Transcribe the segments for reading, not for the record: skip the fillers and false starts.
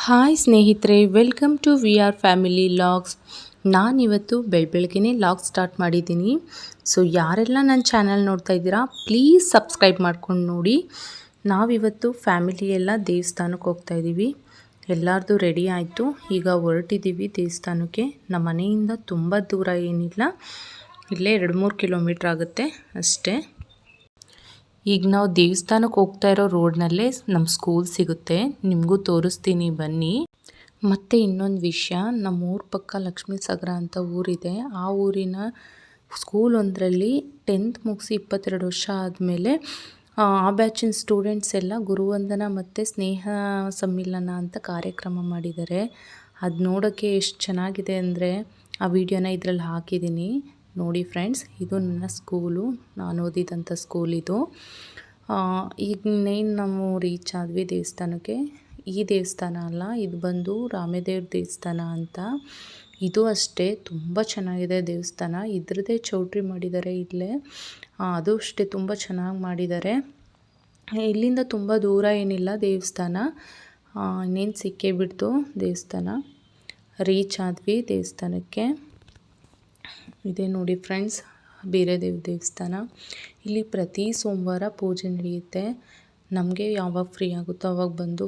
Hi ಸ್ನೇಹಿತರೆ, welcome to V R family logs. ನಾನಿವತ್ತು ಬೆಳಗ್ಗೆನೇ ಲಾಗ್ ಸ್ಟಾರ್ಟ್ ಮಾಡಿದ್ದೀನಿ. ಸೊ ಯಾರೆಲ್ಲ ನನ್ನ ಚಾನಲ್ ನೋಡ್ತಾ ಇದ್ದೀರಾ, ಪ್ಲೀಸ್ ಸಬ್ಸ್ಕ್ರೈಬ್ ಮಾಡ್ಕೊಂಡು ನೋಡಿ. ನಾವಿವತ್ತು ಫ್ಯಾಮಿಲಿ ಎಲ್ಲ ದೇವಸ್ಥಾನಕ್ಕೆ ಹೋಗ್ತಾ ಇದ್ದೀವಿ. ಎಲ್ಲರದು ರೆಡಿ ಆಯಿತು, ಈಗ ಹೊರಟಿದ್ದೀವಿ ದೇವಸ್ಥಾನಕ್ಕೆ. ನಮ್ಮ ಮನೆಯಿಂದ ತುಂಬ ದೂರ ಏನಿಲ್ಲ, ಇಲ್ಲೇ 2-3 ಕಿಲೋಮೀಟ್ರ್ ಆಗುತ್ತೆ ಅಷ್ಟೇ. ಈಗ ನಾವು ದೇವಸ್ಥಾನಕ್ಕೆ ಹೋಗ್ತಾ ಇರೋ ರೋಡ್ನಲ್ಲೇ ನಮ್ಮ ಸ್ಕೂಲ್ ಸಿಗುತ್ತೆ, ನಿಮಗೂ ತೋರಿಸ್ತೀನಿ ಬನ್ನಿ. ಮತ್ತು ಇನ್ನೊಂದು ವಿಷಯ, ನಮ್ಮ ಊರ ಪಕ್ಕ ಲಕ್ಷ್ಮೀಸಾಗರ ಅಂತ ಊರಿದೆ. ಆ ಊರಿನ ಸ್ಕೂಲ್ ಒಂದರಲ್ಲಿ 10th ಮುಗಿಸಿ 22 ವರ್ಷ ಆದಮೇಲೆ ಆ ಬ್ಯಾಚಿನ ಸ್ಟೂಡೆಂಟ್ಸ್ ಎಲ್ಲ ಗುರುವಂದನ ಮತ್ತು ಸ್ನೇಹ ಸಮ್ಮಿಲನ ಅಂತ ಕಾರ್ಯಕ್ರಮ ಮಾಡಿದ್ದಾರೆ. ಅದು ನೋಡೋಕ್ಕೆ ಎಷ್ಟು ಚೆನ್ನಾಗಿದೆ ಅಂದರೆ ಆ ವಿಡಿಯೋನ ಇದರಲ್ಲಿ ಹಾಕಿದ್ದೀನಿ ನೋಡಿ ಫ್ರೆಂಡ್ಸ್. ಇದು ನನ್ನ ಸ್ಕೂಲು, ನಾನು ಓದಿದಂಥ ಸ್ಕೂಲ್ ಇದು. ಈಗ ಇನ್ನೇನು ನಾವು ರೀಚ್ ಆದ್ವಿ ದೇವಸ್ಥಾನಕ್ಕೆ. ಈ ದೇವಸ್ಥಾನ ಅಲ್ಲ, ಇದು ಬಂದು ರಾಮದೇವ್ರ ದೇವಸ್ಥಾನ ಅಂತ. ಇದು ಅಷ್ಟೇ ತುಂಬ ಚೆನ್ನಾಗಿದೆ ದೇವಸ್ಥಾನ. ಇದ್ರದ್ದೇ ಚೌಟ್ರಿ ಮಾಡಿದ್ದಾರೆ ಇಲ್ಲೇ, ಅದು ಅಷ್ಟೇ ತುಂಬ ಚೆನ್ನಾಗಿ ಮಾಡಿದ್ದಾರೆ. ಇಲ್ಲಿಂದ ತುಂಬ ದೂರ ಏನಿಲ್ಲ ದೇವಸ್ಥಾನ, ಇನ್ನೇನು ಸಿಕ್ಕೇ ಬಿಡ್ತು ದೇವಸ್ಥಾನ. ರೀಚ್ ಆದ್ವಿ ದೇವಸ್ಥಾನಕ್ಕೆ. ಇದೇ ನೋಡಿ ಫ್ರೆಂಡ್ಸ್, ಬೀರದೇವ್ರ ದೇವಸ್ಥಾನ. ಇಲ್ಲಿ ಪ್ರತಿ ಸೋಮವಾರ ಪೂಜೆ ನಡೆಯುತ್ತೆ. ನಮಗೆ ಯಾವಾಗ ಫ್ರೀ ಆಗುತ್ತೋ ಆವಾಗ ಬಂದು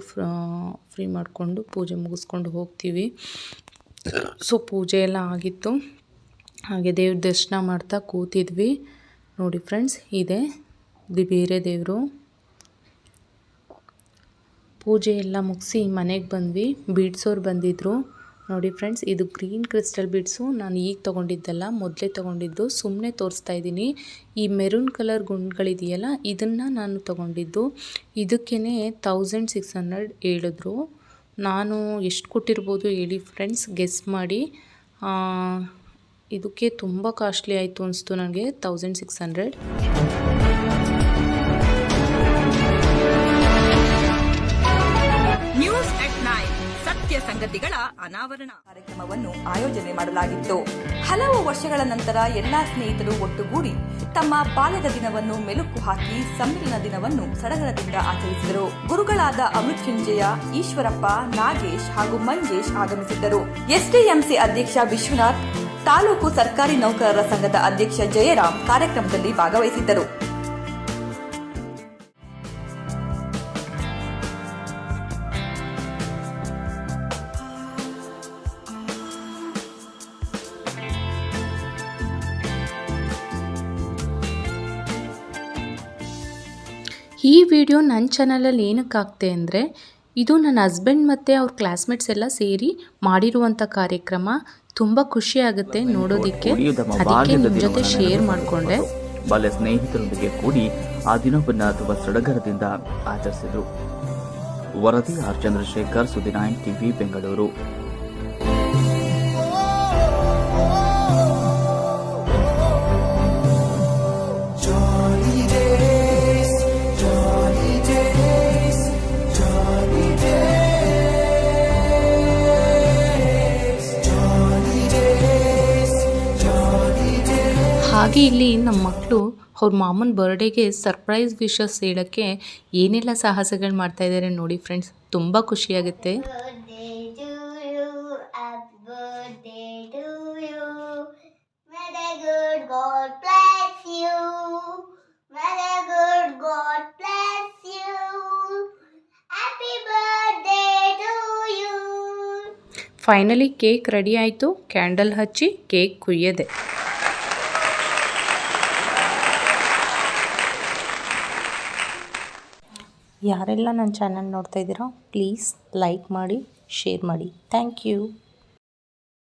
ಫ್ರೀ ಮಾಡಿಕೊಂಡು ಪೂಜೆ ಮುಗಿಸ್ಕೊಂಡು ಹೋಗ್ತೀವಿ. ಸೊ ಪೂಜೆ ಎಲ್ಲ ಆಗಿತ್ತು, ಹಾಗೆ ದೇವ್ರ ದರ್ಶನ ಮಾಡ್ತಾ ಕೂತಿದ್ವಿ. ನೋಡಿ ಫ್ರೆಂಡ್ಸ್, ಇದೆ ಬೀರದೇವರು. ಪೂಜೆ ಎಲ್ಲ ಮುಗಿಸಿ ಮನೆಗೆ ಬಂದ್ವಿ. ಬೀಡ್ಸೋರು ಬಂದಿದ್ದರು ನೋಡಿ ಫ್ರೆಂಡ್ಸ್. ಇದು ಗ್ರೀನ್ ಕ್ರಿಸ್ಟಲ್ ಬೀಡ್ಸು, ನಾನು ಈಗ ತೊಗೊಂಡಿದ್ದಲ್ಲ, ಮೊದಲೇ ತೊಗೊಂಡಿದ್ದು. ಸುಮ್ಮನೆ ತೋರಿಸ್ತಾ ಇದ್ದೀನಿ. ಈ ಮೆರೂನ್ ಕಲರ್ ಗುಂಡುಗಳಿದೆಯಲ್ಲ, ಇದನ್ನು ನಾನು ತೊಗೊಂಡಿದ್ದು. ಇದಕ್ಕೇ 1600 ಹೇಳಿದ್ರು. ನಾನು ಎಷ್ಟು ಕೊಟ್ಟಿರ್ಬೋದು ಹೇಳಿ ಫ್ರೆಂಡ್ಸ್, ಗೆಸ್ ಮಾಡಿ. ಇದಕ್ಕೆ ತುಂಬ ಕಾಸ್ಟ್ಲಿ ಆಯಿತು ಅನಿಸ್ತು ನನಗೆ, 1600. ಸತ್ಯ ಸಂಗತಿಗಳ ಅನಾವರಣ ಕಾರ್ಯಕ್ರಮವನ್ನು ಆಯೋಜನೆ ಮಾಡಲಾಗಿತ್ತು. ಹಲವು ವರ್ಷಗಳ ನಂತರ ಎಲ್ಲಾ ಸ್ನೇಹಿತರು ಒಟ್ಟುಗೂಡಿ ತಮ್ಮ ಬಾಲ್ಯದ ದಿನವನ್ನು ಮೆಲುಕು ಹಾಕಿ ಸಮ್ಮಿಲನ ದಿನವನ್ನು ಸಡಗರದಿಂದ ಆಚರಿಸಿದರು. ಗುರುಗಳಾದ ಅಮೃತ್ಯುಂಜಯ, ಈಶ್ವರಪ್ಪ, ನಾಗೇಶ್ ಹಾಗೂ ಮಂಜೇಶ್ ಆಗಮಿಸಿದ್ದರು. ಎಸ್ಡಿಎಂಸಿ ಅಧ್ಯಕ್ಷ ವಿಶ್ವನಾಥ್, ತಾಲೂಕು ಸರ್ಕಾರಿ ನೌಕರರ ಸಂಘದ ಅಧ್ಯಕ್ಷ ಜಯರಾಮ್ ಕಾರ್ಯಕ್ರಮದಲ್ಲಿ ಭಾಗವಹಿಸಿದ್ದರು. ಈ ವಿಡಿಯೋ ನನ್ನ ಚಾನಲಲ್ಲಿ ಏನಕ್ಕೆ ಆಗ್ತೆ ಅಂದರೆ, ಇದು ನನ್ನ ಹಸ್ಬೆಂಡ್ ಮತ್ತು ಅವ್ರ ಕ್ಲಾಸ್ಮೇಟ್ಸ್ ಎಲ್ಲ ಸೇರಿ ಮಾಡಿರುವಂಥ ಕಾರ್ಯಕ್ರಮ. ತುಂಬ ಖುಷಿ ಆಗುತ್ತೆ ನೋಡೋದಕ್ಕೆ, ಅದಕ್ಕೆ ನಿಮ್ಮ ಜೊತೆ ಶೇರ್ ಮಾಡಿಕೊಂಡೆ. ಬಾಲ್ಯ ಸ್ನೇಹಿತರೊಂದಿಗೆ ಕೂಡಿ ಆ ದಿನವನ್ನು ತುಂಬ ಸಡಗರದಿಂದ ಆಚರಿಸಿದರು. ವರದಿ ಆರ್ ಚಂದ್ರಶೇಖರ್, ಸುದ್ದಿ 9 ಟಿವಿ, ಬೆಂಗಳೂರು. ಹಾಗೆ ಇಲ್ಲಿ ನಮ್ಮ ಮಕ್ಕಳು ಅವ್ರ ಮಾಮನ ಬರ್ಡೇಗೆ ಸರ್ಪ್ರೈಸ್ ವಿಶಸ್ ಹೇಳೋಕ್ಕೆ ಏನೆಲ್ಲ ಸಾಹಸಗಳು ಮಾಡ್ತಾ ಇದ್ದಾರೆ ನೋಡಿ ಫ್ರೆಂಡ್ಸ್, ತುಂಬ ಖುಷಿಯಾಗುತ್ತೆ. ಫೈನಲಿ ಕೇಕ್ ರೆಡಿ ಆಯಿತು, ಕ್ಯಾಂಡಲ್ ಹಚ್ಚಿ ಕೇಕ್ ಕುಯ್ಯದೆ. ಯಾರೆಲ್ಲ ನನ್ನ ಚಾನಲ್ ನೋಡ್ತಾ ಇದ್ದೀರಾ, ಪ್ಲೀಸ್ ಲೈಕ್ ಮಾಡಿ, ಶೇರ್ ಮಾಡಿ. Thank you.